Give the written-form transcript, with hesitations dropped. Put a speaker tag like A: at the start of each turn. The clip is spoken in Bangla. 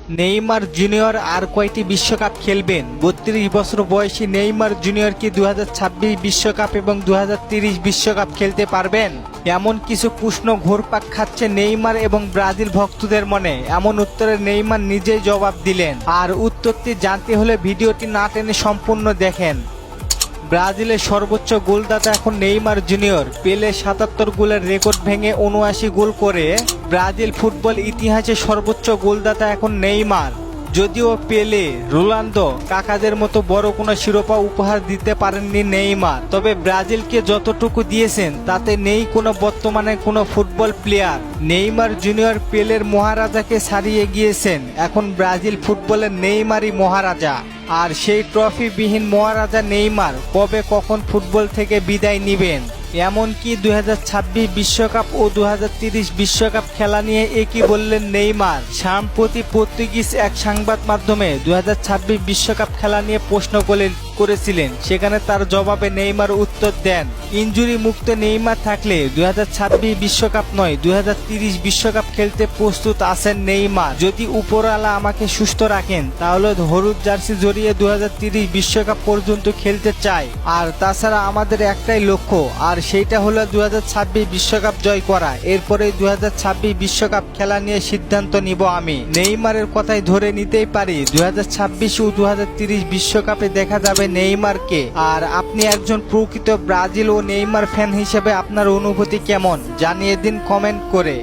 A: নেইমার জুনিয়র আর কয়টি বিশ্বকাপ খেলবেন? ৩২ বছর বয়সী নেইমার জুনিয়র কি ২০২৬ বিশ্বকাপ এবং ২০৩০ বিশ্বকাপ খেলতে পারবেন? এমন কিছু প্রশ্ন ঘুরপাক খাচ্ছে নেইমার এবং ব্রাজিল ভক্তদের মনে। এমন উত্তরে নেইমার নিজেই জবাব দিলেন। আর উত্তরটি জানতে হলে ভিডিওটি না টেনে সম্পূর্ণ দেখেন। ব্রাজিলের সর্বোচ্চ গোলদাতা এখন নেইমার জুনিয়র। পেলে ৭৭ গোলের রেকর্ড ভেঙে ৭৯ গোল করে ব্রাজিল ফুটবল ইতিহাসে সর্বোচ্চ গোলদাতা এখন নেইমার। যদিও পেলে, রোনালদো, কাকাদের মতো বড় কোনো শিরোপা উপহার দিতে পারেননি নেইমার, তবে ব্রাজিলকে যতটুকু দিয়েছেন তাতে নেই কোনো বর্তমানে কোনো ফুটবল প্লেয়ার। নেইমার জুনিয়র পেলের মহারাজাকে ছাড়িয়ে গিয়েছেন। এখন ব্রাজিল ফুটবলের নেইমারই মহারাজা। আর সেই ট্রফিবিহীন মহারাজা নেইমার কবে কখন ফুটবল থেকে বিদায় নিবেন? এমনকি ২০২৬ বিশ্বকাপ ও ২০৩০ বিশ্বকাপ খেলা নিয়ে একই বললেন নেইমার। সম্প্রতি পর্তুগিজ এক সংবাদ মাধ্যমে ২০২৬ বিশ্বকাপ খেলা নিয়ে প্রশ্ন করেছিলেন। সেখানে তার জবাবে নেইমার উত্তর দেন, ইনজুরি মুক্ত নেইমার থাকলে ২০২৬ বিশ্বকাপ নয় ২০৩০ বিশ্বকাপ খেলতে প্রস্তুত আছেন নেইমার। যদি উপরওয়ালা আমাকে সুস্থ রাখেন তাহলে হলুদ জার্সি জড়িয়ে ২০৩০ বিশ্বকাপ পর্যন্ত খেলতে চাই। আর তাছাড়া আমাদের একটাই লক্ষ্য, আর সেইটা হলো ২০২৬ বিশ্বকাপ জয় করা। এরপরে ২০২৬ বিশ্বকাপ খেলা নিয়ে সিদ্ধান্ত নিব আমি। নেইমারের কথাই ধরে নিতেই পারি ২০২৬ ও ২০৩০ বিশ্বকাপে দেখা যাবে নেইমারকে। আর আপনি একজন প্রকৃত ব্রাজিল ও নেইমার ফ্যান হিসেবে আপনার অনুভূতি কেমন জানিয়ে দিন কমেন্ট করে।